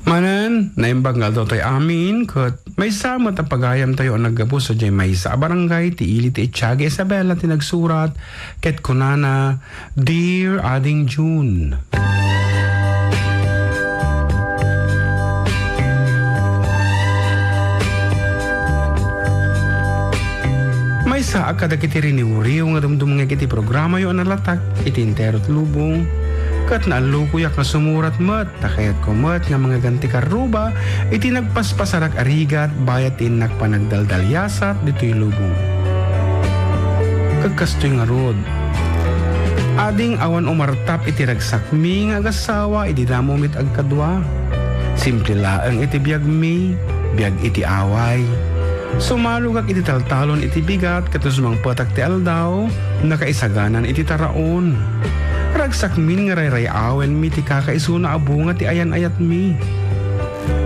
Manan, naimbanggal daw tayo amin, kat may sama ta pagayam tayo ang nagabos sa jay may sa barangay, ti ili ti Itiaga Isabela ti nagsurat, ket kunana, Dear Ading June. May sa akadakiti riniwuriw nga dumdum nga kiti programa yo analatak, iti interot lubong, kat naalukuyak na sumurat mat, takayat ko mat nga mga ganti karuba, iti nagpaspasarak arigat, bayat inak panagdaldalyasat, dito'y lubong. Kagkastoy nga rod. Ading awan umartap iti ragsakmi nga agasawa, iti damomit agkadwa. Simple laang iti biyag mi, biyag iti away. Sumalugak iti taltalon iti bigat, katusmang patak ti aldaw, nakaisaganan iti taraon. Ragsak min nga ray awen mi ti kakaisuna abunga ti ayan-ayat mi.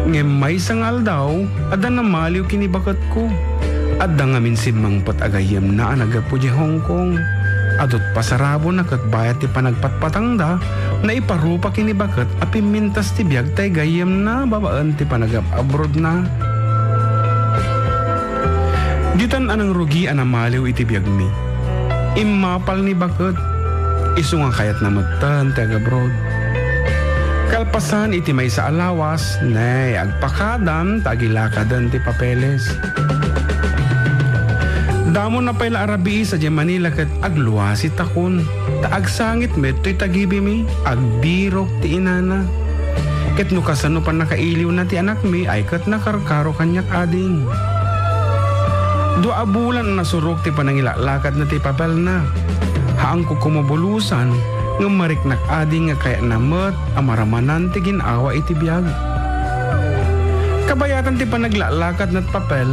Ngem may sangal daw, adan na maliw kinibakat ko. Adda nga min simangpat agayem na anagapo di Hong Kong. Adot pasarabo na katbayat ti panagpatpatangda na iparupa kinibakat api mintas ti biyag tay gayem na babaan ti panagap abroad na. Ditan anang rugi anamaliw iti biyag mi. Imapal ni bakat. Isu nga kayat na magtan taga abroad. Kalpasan iti may sa alawas, nay agpakadam tagilakadan ti papeles. Damo na pala arabi sa di Manila kat agluwasit akon. Taagsangit met to'y tagibi mi, agbirok ti inana. Ket no kasano pa nakailiw na ti anak mi, ay kat nakarkaro kanyak ading. Dua bulan na surok ti panangilalakad na ti papel na. Haang ko kumabulusan, nga mariknak ading nga kaya namat, amaramanan ti ginawa iti biyag. Kabayatan ti panaglalakad na't papel,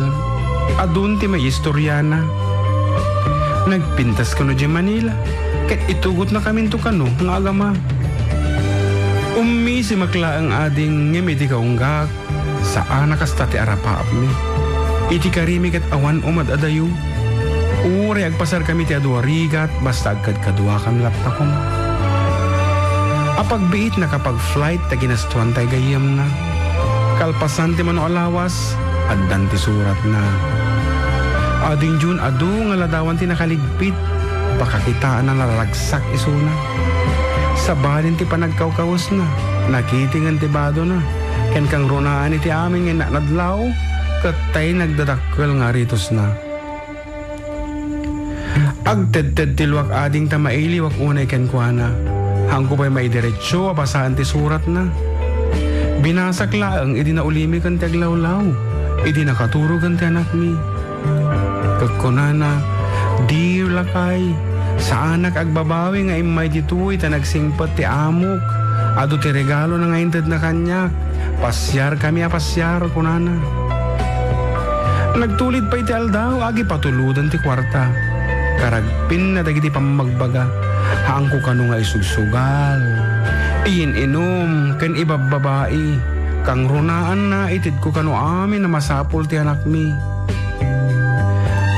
adun ti may istoryana. Nagpintas ko no di Manila, ket itugot na kami to kano, nga agama. Si maklaang ading ngem iti kaunggak, saan nakasta ti arapaap mi. Iti karimi ket awan umad adayo. Uri agpasar kami ti aduarigat, basta agkad kadua kam laptakom. Apagbiit na kapag flight ta ginastuan tay gayam na. Kalpasan ti mano alawas, addan ti surat na. Ading June adu nga ladawan ti nakaligpit, pakakitaan na naragsak isuna. Sabalin ti panagkawkawas na, nakitingan ti bado na. Ken kang runaan iti amin nga nadlaw, katay nagdadakkel nga ritos na. Agted-ted tilwak ading tamaili wak unay kenkwana. Hangko pa'y may diretsyo apasahan ti surat na. Binasak laang idi na ulimi kan ti aglawlaw. Idi nakaturugan ti anak mi. Kagkunana, Dear lakay, sa anak agbabawi nga imay dituy ta nagsingpat ti amok. Ado ti regalo na nga inted na kanyak. Pasyar kami apasyar kunana. Nagtulid pa iti aldaw, agi patuludan ti kwarta. Karagpin na dagiti pamagbaga, haang ko kano nga isugsugal. Iin-inom, ken ibababae, kang runaan na itid ko kano amin na masapol ti anak mi.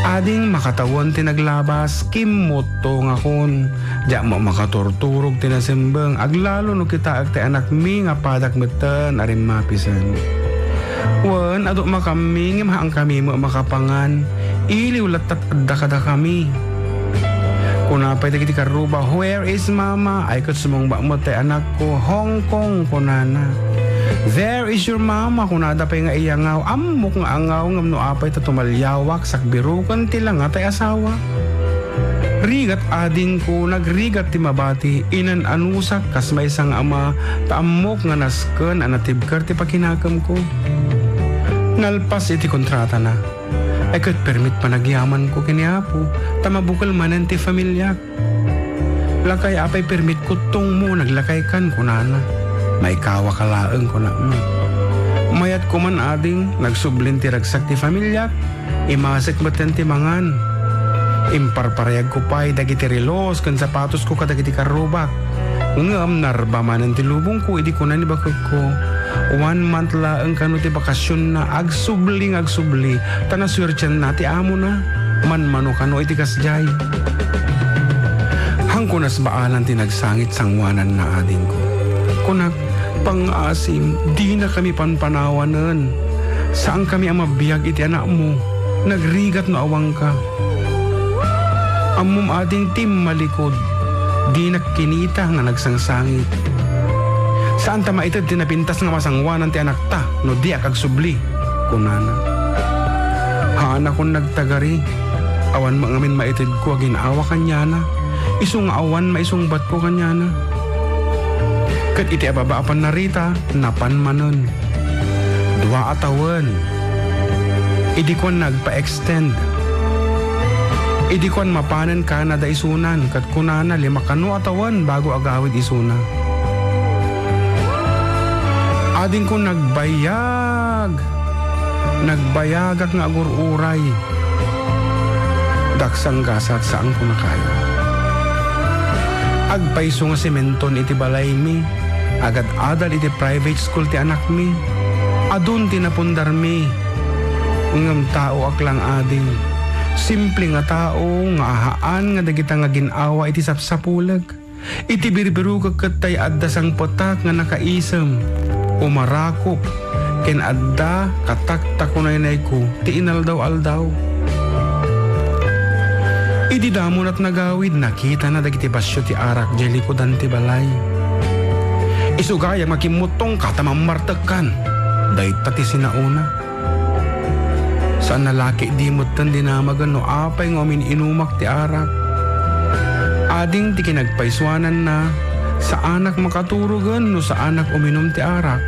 Ading makatawan ti naglabas, kimmoto nga kon, diya mo makaturturog ti nasembang, aglalo no kita ag ti anak mi nga padak metan arim mapisan. Wan, ado makami, haang kami mo makapangan, iliw latat adda kada kami. Kunapay dagiti karuba, where is mama? Ay kat sumungba mo tay anak ko, Hong Kong kunana. There is your mama, kunada pay nga iyangaw, amok nga angaw ngam no apay ta tumalyawak, sakbirukan tila nga tay asawa. Rigat ading ko, nagrigat ti mabati, inan anusak, kas may isang ama, taamok nga nasken, anatibkar ti pakinakam ko. Nalpas iti kontrata na. Ay kat permit pa nagyaman ko kiniapo, tamabukal manan ti familyak. Lakay apay permit ko tong mo, naglakay kan kunana. May kawa kalaeng kuna. Mayat ko man ading, nagsublin ti ragsak ti familyak, imasik matan ti mangan. Imparparayag ko pa'y dagiti relos, kan sapatos ko kadagiti karubak. Ngam narbaman ti lubong ko, idi ko na ni bakag ko. 1 month laeng kano ti bakasyon na, agsubli, tanaswirtyan na ti amo na, manmano kano iti kasjay. Hangko nas baalan ti nagsangit sangwanan na ading ko. Kunak, Pangasim, di na kami panpanawanan. Saan kami ang mabiyag iti anak mo? Nagrigat no awang ka. Amom ading tim malikod, di nakinita nga nagsangsangit. Saan ta maitid tinapintas nga masangwanan ti anak ta, no di akag subli, kunana. Haana kong nagtagari, awan mangamin maitid ko aginawa kanyana, isong awan maisong bat ko kanyana. Kat iti ababaapan narita, napan manon. Dua atawan, idi ko nagpa-extend. Idi ko mapanan ka na da isunan, kat kunana 5 atawan bago agawid isuna. Ading ko nagbayagak nga agururay. Daksang gasat saan ko nakaya. Agpaiso nga sementon iti balay mi, agad adal iti private school ti anak mi. Adun tinapundar mi, ngam tao aklang ading. Simple nga tao, nga ahaan nga dagita nga ginawa iti sapsapulag. Iti birbiru kakatay adda sang potak nga nakaisem. Umarakop, ken adda kataktakunay ko, ti inaldaw-aldaw. Idi damon at nagawid, nakita na dagiti basyo ti arak, jeliko dan ti balay. Isugaya makimutong katamamartakan. Dahit tati sinauna. Saan nalaki di mo tan dinamagan no apay ngomin inumak ti arak. Ading ti kinagpaiswanan na sa anak makaturugan no sa anak uminom ti arak.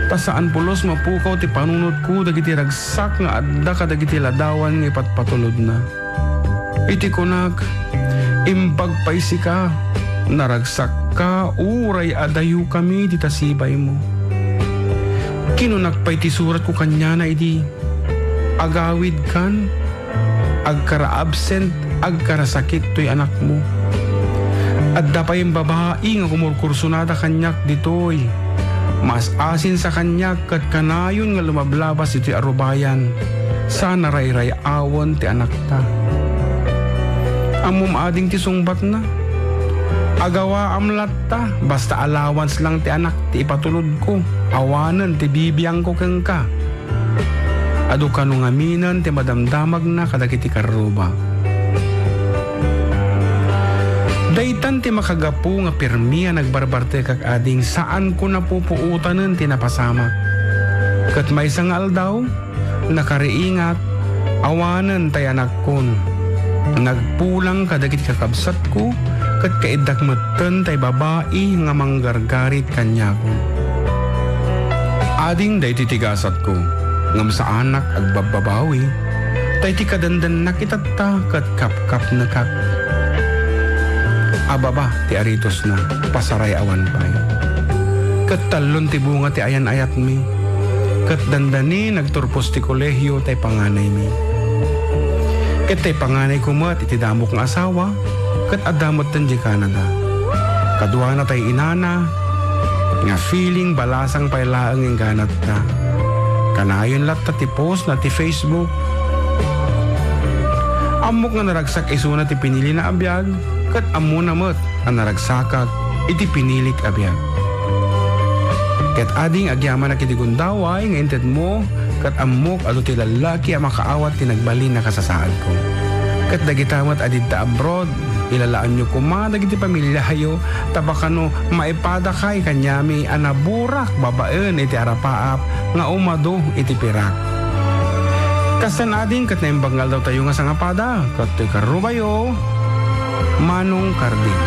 Ta saan pulos mapukaw ti panunod ko dagiti ragsak nga adda ka dagiti ladawan nga ipatpatulod na. Iti kunak impagpaisi ka naragsak ka uray adayu kami di tasibay mo. Kinunakpay ti surat ko kanya na idi. Agawid kan, agkara-absent, agkara-sakit to'y anak mo. Adda pa yung babae nga kumurkursunada kanyak dito'y. Mas asin sa kanyak kat kanayon nga lumablabas ito'y arubayan. Sana ray-ray awon ti anak ta. Amom ading ti sungbat na. Agawa amlat ta, basta allowance lang ti anak ti ipatulod ko. Awanan ti bibiyang ko keng ka. Adu ka nung aminan ti madamdamag na kadagiti karuba. Daytan ti makagapu nga pirmiya nagbarbarte kak ading saan ko napupuutanan ti napasama. Kat may sangal daw, nakariingat, awanan tay anak kon. Nagpulang kadagiti kakabsat ko, kat kaidak matan tay babae nga manggargarit kanya ko. Ading day titigasat ko, ngam sa anak agbababawi, tay ti kadandan nakitatta kat kap-kap na kap. Ababa ti aritos na, pasaray awan pay. Kat talon ti bunga ti ayan ayat mi, kat dandani nagturpos ti kolehyo tay panganay mi. Kat tay panganay ko mat iti damok ng asawa, kat adamot tan di Canada. Kadwa na tay inana, nga feeling balasang pailaang yung ganat ta. Kanayon lat ta ti post na ti Facebook. Amok nga naragsak iso na ti pinili na abiyag, kat amo na mat ang naragsakak iti pinilik abiyag. Kat ading agyaman na kitigundaway nga inted mo, kat amok ado ti lalaki ang makaawat ti nagbalin na kasasaad ko. Kat dagitamat adid ta abroad, ilalaan nyo kumadag iti pamilyayo, tabakano maipada kay kanyami anaburak babaen iti arapaap nga umado iti pirak. Kasan ading kat naimbanggal daw tayo nga sangapada, kat to'y karubayo, Manong Carding.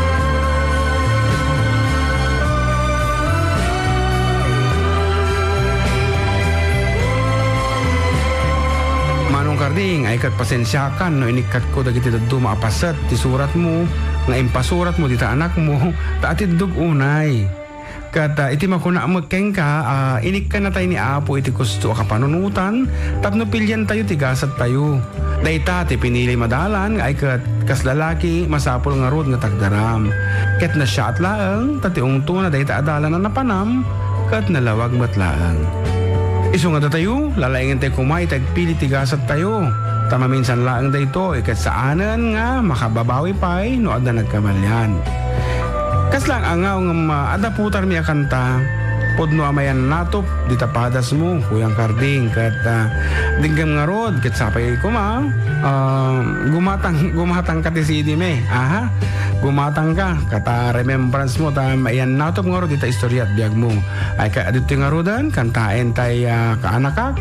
Manong Carding, ay kat pasensyakan no inikat ko dagiti dadto maapasat ti surat mo, nga impasurat mo dita anak mo, taatid dug unay. Kat iti makuna magkeng ka, inik ka na tayo ni Apo iti gusto ka panunutan, tapno pilyan tayo tigasat tayo. Dayta ti pinili madalan, ay kat kas lalaki masapol nga rod nga tagdaram. Kat na siya at laang, tationg to na dayta adalan na napanam, kat nalawag matlaang. Iso nga tayo, lalaingin tayo kumay, tagpili tigasat tayo. Tama minsan laang dayto, ikat saanan nga makababawi pa'y no ada nagkamalyan. Kas lang angaw nga adaputar mi akanta, Podno amayan natop, di tapadas mo, kuyang karding, kat dinggam nga rod, kat sapay ko gumatang ka ti sidi me, aha, gumatang ka, kata remembrance mo, ta mayan natop nga rod, di ta istorya at biyag mo. Ay ka adito nga rodan, kantain tay kaanakak,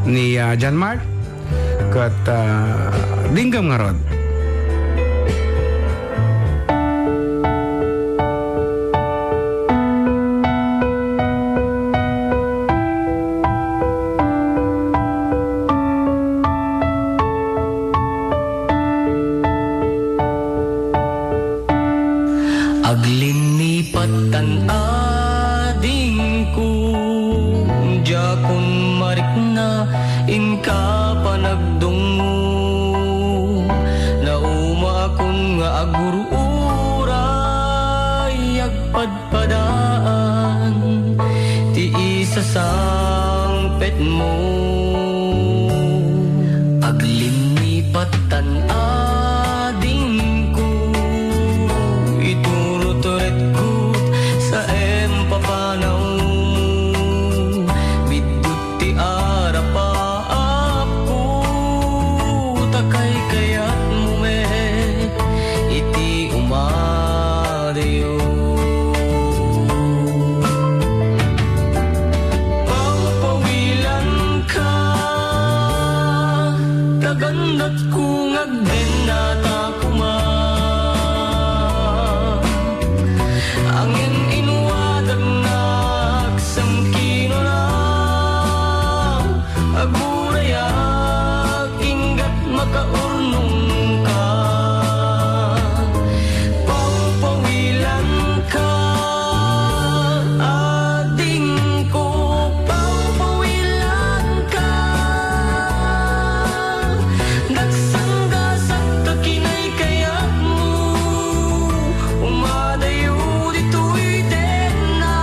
ni John Mark, kat dinggam nga rod. Aglinipat tan ading ko, jakon marik na inka panagdungo. Nauma akong nga agururay agpadpadaan, ti isa sang pet mo. Aglinipat tan ading ko, sa empapanaw bidut ti arapaap ko, takay kayat mo me iti umadayo. Pangpawilan ka, tagandat kong agden na takuma. Angin inuwadag na agsangkino na agurayag ingat makaurnong ka. Pangpawilan ka, ading ko, pangpawilan ka. Nagsanggasak ka kinay kayat mo, umadayo dito'y den na.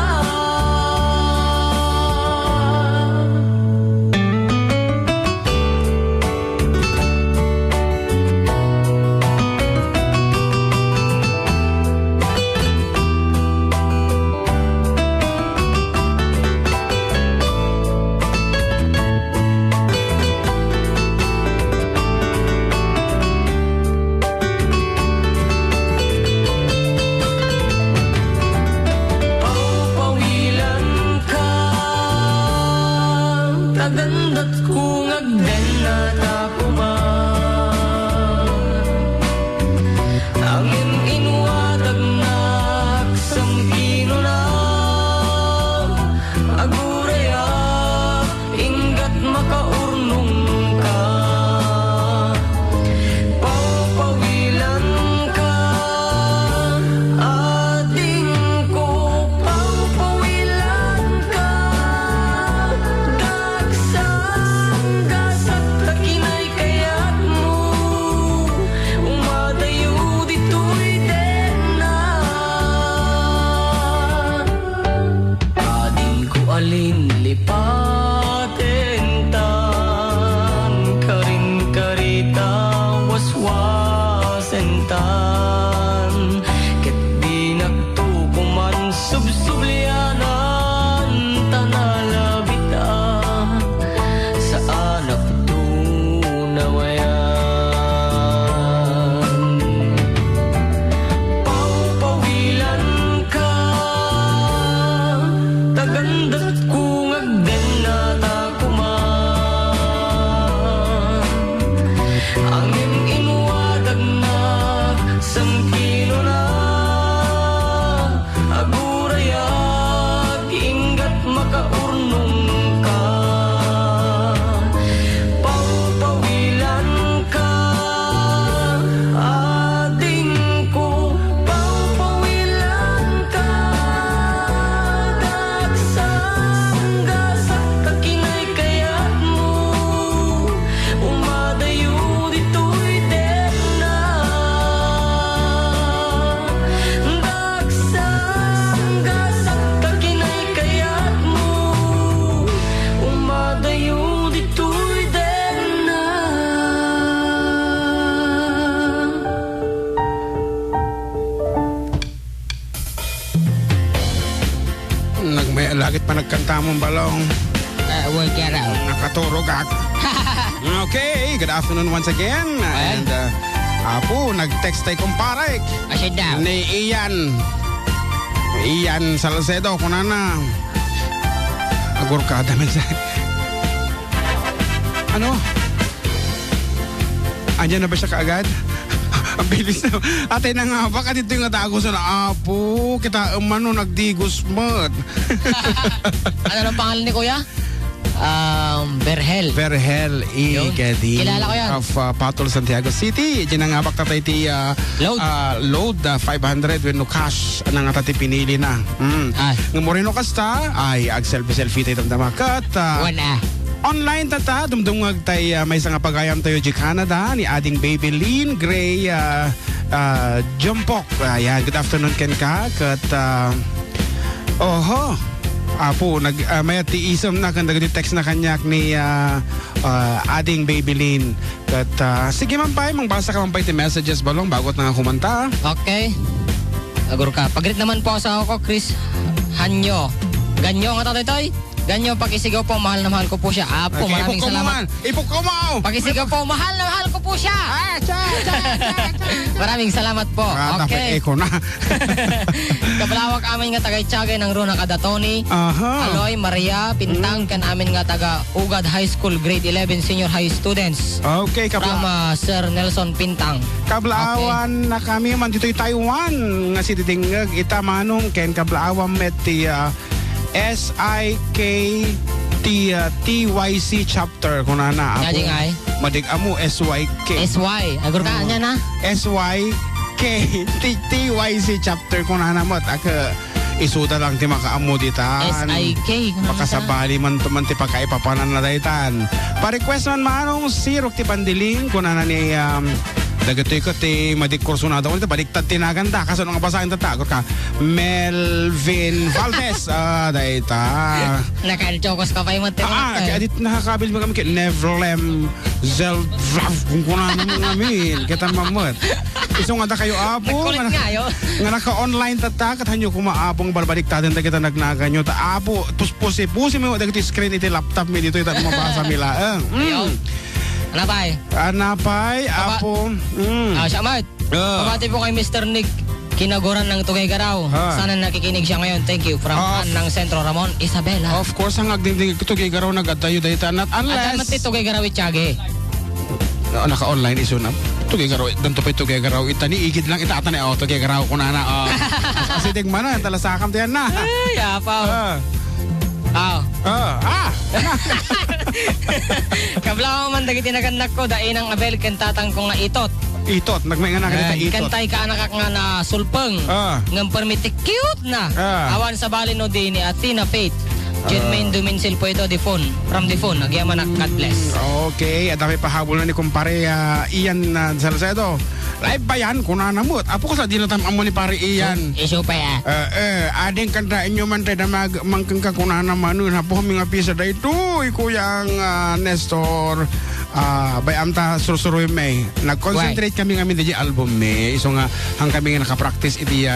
Pangpawilan ka, tagandat kong agden na takuma. Angin inuwadag na agsangkino na agurayag ingat makaurnong ka. Pangpawilan ka, ading ko, pangpawilan ka. Dagsang-gasak na kinay kayat mo, umadayo dito'y den na. Ading ko alin lipaten tan, karin karita waswasen tan. Ket di nagtukuman subsublianan tanalabitan, sa anak tunawayan. Pangpawilan ka, tagandat kong agden na takuma. Angin inuwadag na sangkino na agurayag ingat makaurnong ka. Pangpawilan ka, ading ko, pangpawilan ka. Dagsang-gasak Bakit pa nagkanta mong balong? Huwag ka raw. Nakaturog ako. Okay, good afternoon once again. And Apo, nag-text tayo kumparik. Asin daw. Ni Ian Salcedo, kunana. Agur ka, dami sa... Ano? Andiyan na ba siya kaagad? Ang bilis na. Ate na nga, baka dito yung natago sa na, Apo, kita umano nagdigos mat. Ano ang pangalan ni Kuya? Berhel. Berhel Igadi. Kilala ko yan. Of Patol, Santiago City. Ginangabak na tayo ti load 500 when no cash na nga tati pinili na. Ng moreno kasta ay ag-selfie tayo damdamat. Wala. Online tata, dumdungag tayo may isang pagayam tayo di Canada ni ading baby Lynn Gray Jumpok. Ayan, good afternoon ken ka. Kat, Apo, may tiisam na kanda text na kanyak ni ading baby Lynn. Kat, sige man pa, mangbasa ka man pa iti messages balong bagot na kumanta. Okay. Agur ka. Pagrit naman po sa ako, Chris Hanyo. Ganyo nga tatoy. Ganyo, pakisigaw po, mahal na mahal ko po siya. Apo, okay, maraming salamat. Ipok ko mo! Pakisigaw po, mahal na mahal ko po siya. Maraming salamat po. Okay. Eko na. Kabalawak amin nga taga-Itsagay ng Runa Kadatoni. Aloy, Maria, Pintang, kan amin nga taga-Ugad High School, grade 11 senior high students. Okay, from Sir Nelson Pintang. Kablaawan na kami man dito'y Taiwan. Nga si Didingag, itamanong ken kablaawan met ti SIK-TYC chapter kung na ako. Madig amo SYK. SY. Agur ka niya na? SYK-TYC chapter kung na mo. Aka isuda lang ti makaamo ditan. SIK. Makasabali man ti pagkaipapanan na daytan. Pa-request man manong sirok ti pandiling kung na ni dagatoy ko ti madik kursunado ko baliktad tinaganda kaso nang basahin tatagor ka Melvin Valdez dayta nakalchokos ka pa yung kaya dit nakakabil mo kami kay Neverlem Zeldrav kung kunan mo namin kita mamot iso nga kayo Apo nga naka-online tatak at hanyo kumaapong balbaliktadan na kita nagnaga nyo ta Apo pusi mo dagatoy screen iti laptop mi dito ita mabasa mila Anapay, Apo. Siyamat. Pabati po kay Mr. Nick Kinagoran ng Tuguegarao. Sana nakikinig siya ngayon. Thank you. From ng Centro Ramon, Isabela. Of course, ang agding Tuguegarao nagatayo dahil not unless... At naman Tuguegarao Itsage. Naka-online iso na. Tuguegarao, danto pa Tuguegarao. Itani, igid lang itaatan na Tuguegarao ko na na. Kasi digman na, talasakam tiyan na. Ay, apaw. Kabla man dagiti naganak ko dainang Abel kentatang ko nga itot. Itot, nagmay nga nakita itot. Kantay ka anak nga na sulpeng. Ngam permiti cute na. Awan sa bali no di ni Athena Faith. Jermaine Duminsil po ito, from the phone. Nagyaman na, God bless. Okay, at dami pahabol na ni kumpare Ian Salcedo. Live ba yan? Kuna namut. Apo ko sa dinatam amo ni pare Ian. Iso pa ya. Ading kandain nyo man tayo na mangkang ka kuna naman nun. Hapo kami nga pisa da ito. Ikuyang Nestor. Bayam ta surusuroy may. Nag-concentrate kami nga di album may. Iso nga hang kami nga nakapractice iti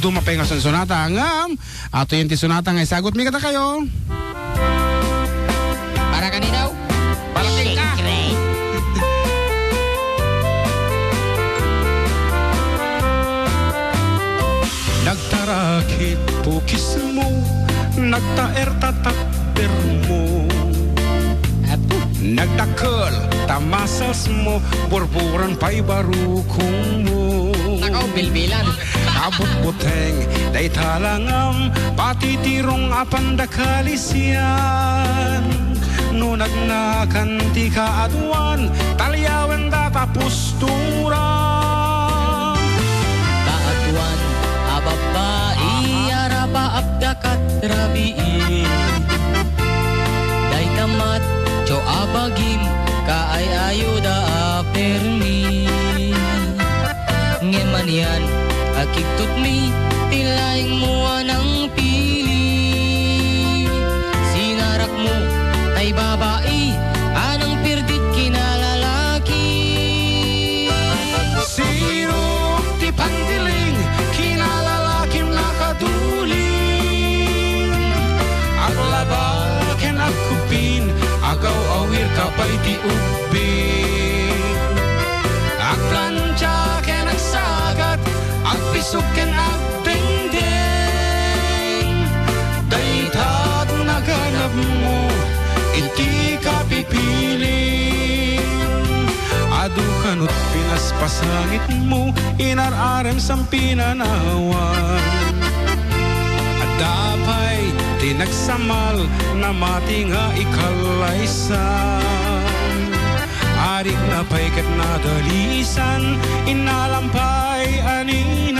dumapay nga sonata. Ngam. Ato yung ti sonata nga isagot mi kata kayo. Para kaninaw? Para ka. Nagtarakit pukis mo, nagtaer tatapir mo. Nagdakal tamasas mo, burburan pa'y barukong mo. Nakaw bilbilan. Abot buteng, day talangam, patitirong apandakalisyan. Nunagnakan ti kaadwan, talyawan datapos turan. Kaadwan, ababai, araba abdakat rabiin. Day tamat, jo abagim, kaay ayuda apermi. Ngeman yan, akigtut mi, tilaing mo anang pili. Sinarak mo, ay babae, anang pirdit kinalalaki. Sino ti pandiling, kinalalaking nakaduling. pisukin at dingding. Daytat naganap mo, iti ka pipiling. Adu kanut pinaspasangit mo, inararem sang pinanawan. At dapay tinagsamal na mati nga ikalaysan. Arik na pa'y kat nadalisan, inalampay aninang.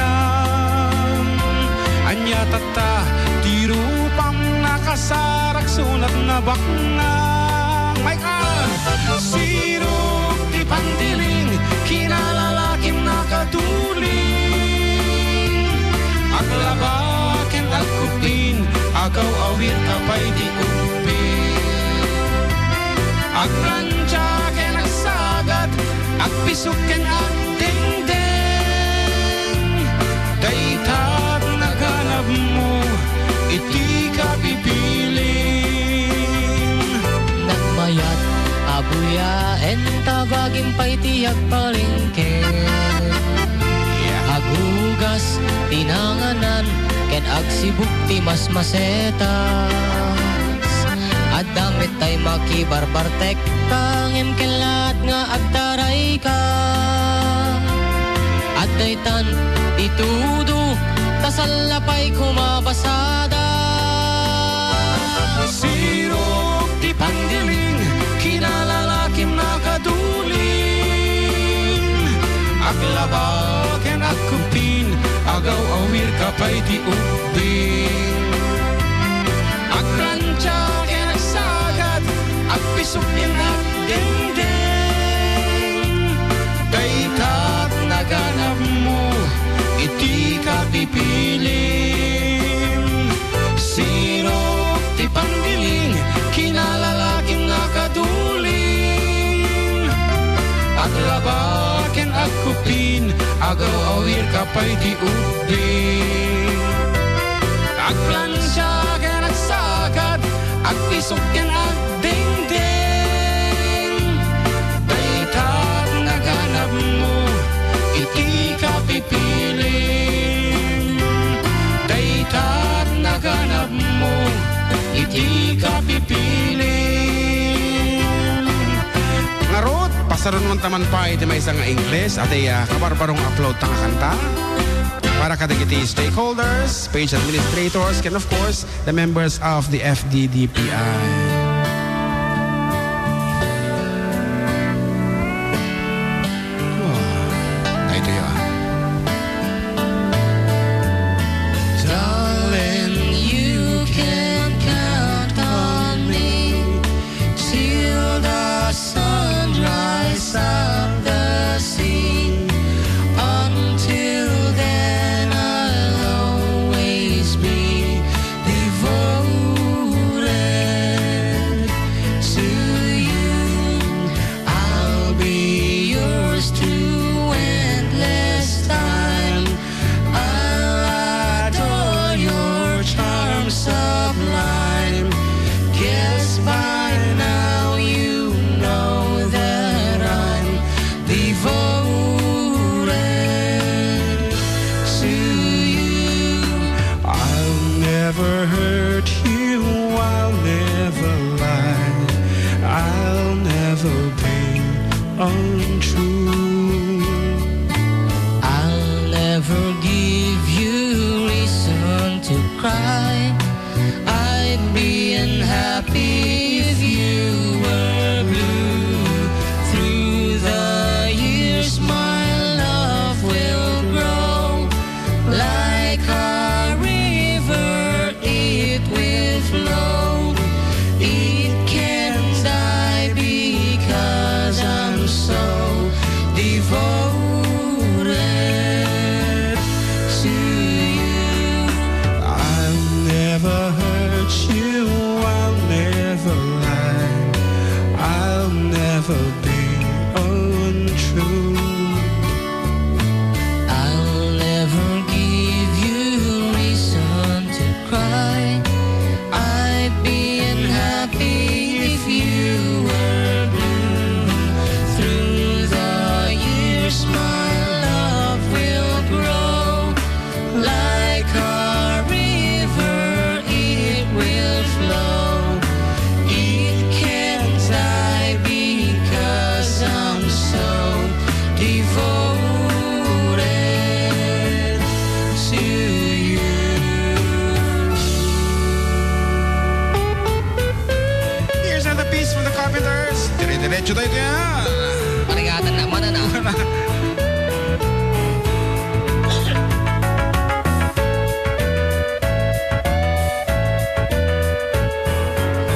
Anya tata, tirupang nakasarak sunat na baknang. My God! Sirok di pandiling, kinalalakim nakatuling. Aglabakin at kupin, agaw awir ka pa'y di upin. Agranjakin ang sagat, agpisukin at dingding. Daytat naganap mo, iti ka pipiling. Nagmayat, abuya, entawagin pa'y tiyag palingkin. Agugas, tinanganan, ken agsibuk ti mas masetas. At damit tay makibarbartek, kangem kelat nga agtaray ka. At daytan, itudo, tasalapay kumabasada. Sirok ti pandiling, kinalalakim nakaduling. Aglabaken at kupin, agaw awir ka pa'y di upin. Agranjaken at sagat, agpisukin at dingding. Daytat naganap mo, iti ka pipiling. Sirok ti pandiling, kinalalaking nakaduling. Aglabaken at kupin, agaw awir ka pa'y di upin. Agplansyaken at sagat, agpisukin at dingding. Daytat naganap mo, iti ka pipiling. Daytat naganap mo, iti ka pipiling. Ngarot, pasaron mo taman pa iti may isang Ingles at ay kabarbarong upload tang kanta. Para katigiti stakeholders, page administrators, and of course, the members of the FDDPI. Carpenters. Dire-diretso tayo yan. Parigatan naman na.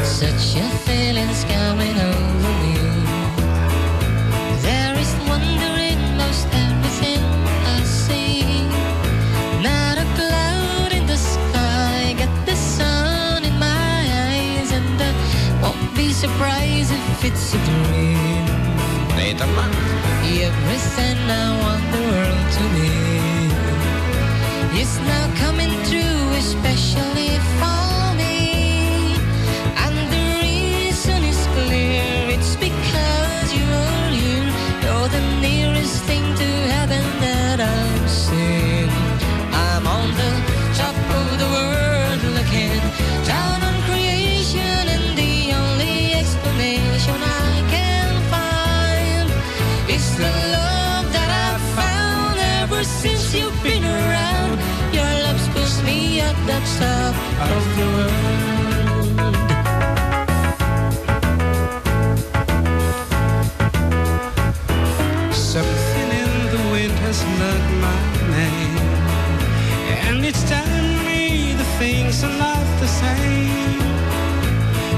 Such a feeling's coming over me. There is wonder in most everything I see. Not a cloud in the sky, got the sun in my eyes, and I won't be surprised if it's a dream. Everything I want the world to be is now coming true, especially for me. And the reason is clear, it's because you're here. You're the nearest thing to heaven that I've seen. I'm on the top of the world looking down on creation, and the only explanation I can find is the love that I've found ever since you've been around. Your love's pushed me at the top of the world. Something in the wind has learned my name, and it's telling me the things are not the same.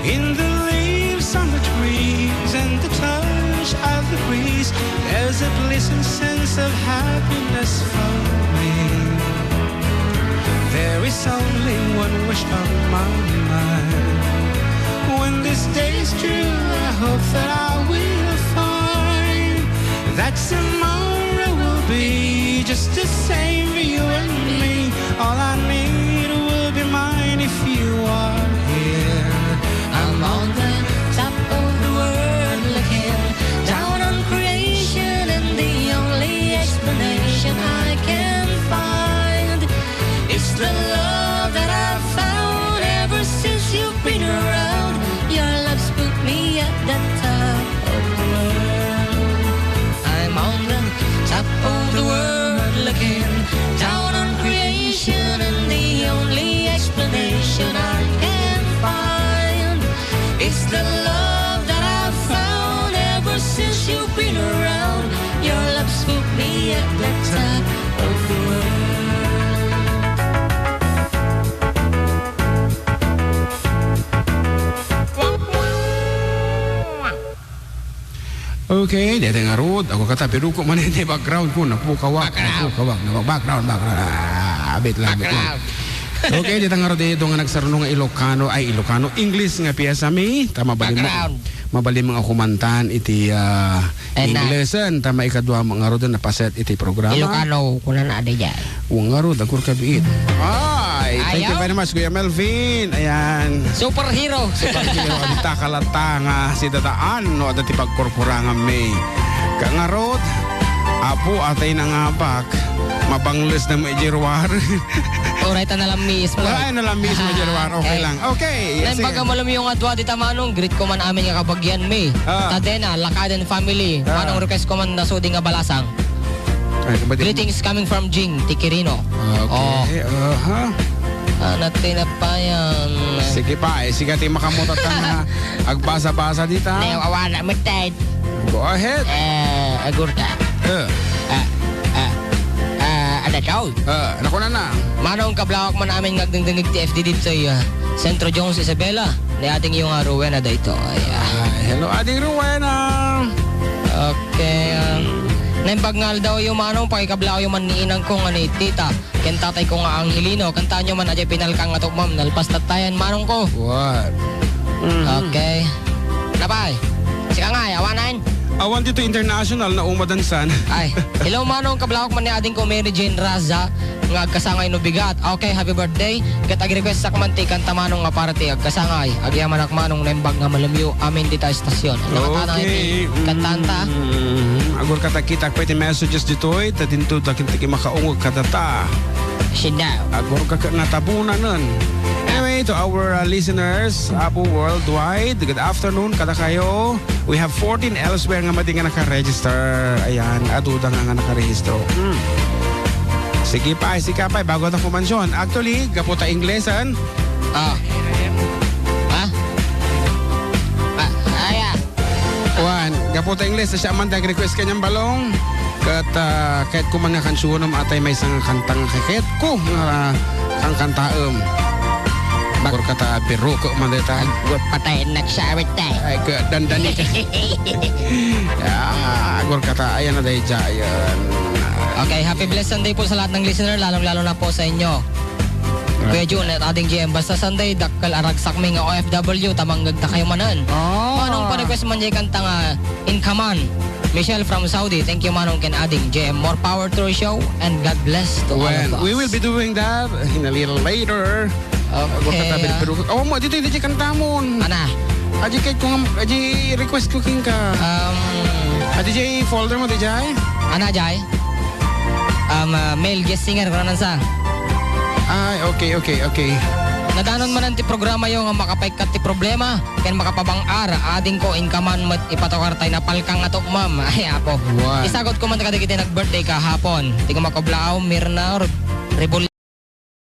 In the leaves on the trees and the touch of the breeze, there's a pleasant sense of happiness for me. There is only one wish on my mind. When this day is through, I hope that I will find that tomorrow will be just the same for you and me. All I need will be mine if you are here. I'm on the top of the world looking down on creation, and the only explanation I can find is the love that I've found ever since you've been around. Your love's put me at the top of the world. I'm on the top of the world looking down on creation, and the only explanation I can find is the love that I've found ever since you've been around. Your love's put me at the top of the world. Okay, dito nga road. Ako kata, pero ko man hindi background ko. Napukawak. Background. Abit lang. Okay, dito nga road. Dito nga nagsarunong nga Ilocano. English nga piyesa mi. Tama bali mo. Mabali mga kumantan iti Englishan. Tama ikadwa mga road na paset iti programa. Ilocano, kuna na ada dyan. Uwang nga road. Akur kabiit. Thank you very much, Kuya Melvin. Ayan. Superhero. Ang takalatanga si Tataan no at iti pagkorporanga may kangarot apo atay nangabak mabangles na may jirwar. Alright na lang miss mo. Ay na lang miss mo jirwar. Okay lang. Okay. Then pagka malam yung adwa di tamanong greet ko man amin nga kabagyan may. Tadena Lakaden family. Manong request ko man na suding nga balasang. Greetings coming from Jing Tikirino. Okay. Natin na pa yan. Sige pa, sige tayo makamutat ka na agbasa-basa dito. Awana mo tayo. Go ahead. Agurta. Ada daw. Naku na. Manong kablawak man namin ngagdingdingig TFD dito sa Centro Jones Isabela. Ni ating yung Rowena dito. Hello, ating Rowena. Okay. Naimpagngal daw yung manong pakikablaw yung maniinang ko nga ni tita. Ken tatay ko nga ang Hilino. Kantaan nyo man adya pinalkang nga to ma'am. Nalpas tatayan manong ko. What? Okay. Napay. Sika nga, awanan. I want you to international na umadansan. Ay, hello manong kablawak man ni ading ko Mary Jane Raza nga agkasangay no bigat. Okay, happy birthday. Kat ag-request sa kamanti kanta manong nga parati agkasangay. Agyaman ak manong naimbag nga malamyo amin dita estasyon. Okay. Kantanta. Agor kata kita pwede messages ditoy tatintud tiki makaungog katata. Sinaw. Agor ka natabunan nun. Anyway, to our listeners, Apo worldwide, good afternoon, kada kayo. We have 14 elsewhere nga madi nga naka-register. Ayan, aduda nga naka-rehistro. Sige pa, bago na kumansyon. Actually, gaputa Inglesan. Aya. Gaputa English, siya man tayong request kanyang balong. Kahit ko man nga kansuon atay may isang kantang kahit ko nga kang kantaom. Bakor kata pero ko man deta. Agwat patay nagsawit tayo. Ay ke dandani. Agor kata ayan na day jayan. Okay, happy blessed Sunday po sa lahat ng listener, lalong-lalo na po sa inyo. Kuya Jun at ating GM, basta Sunday, dakal aragsak may nga OFW, tamanggag ta kayo manan. Manong pa-request man dyan kanta nga, In Kaman, Michelle from Saudi. Thank you manong ken ating GM. More power to our show and God bless to all of us. We will be doing that in a little later. Okay. Pero mo dito DJ kantamon. Ana? Aji kay ko aji request cooking ka. DJ folder mo DJ. Ana Jai? Male guest singer ko na sa. Ay, okay. Nadanon man ti programa yung nga makapaikat ti problema. Ken makapabang-ar, ading ko inkaman mat ipatokar tayo na palkang atok ma'am. Ay apo. Wow. Isagot ko man kadagiti nag-birthday kahapon. Tigo makoblao, Mirna, Rebol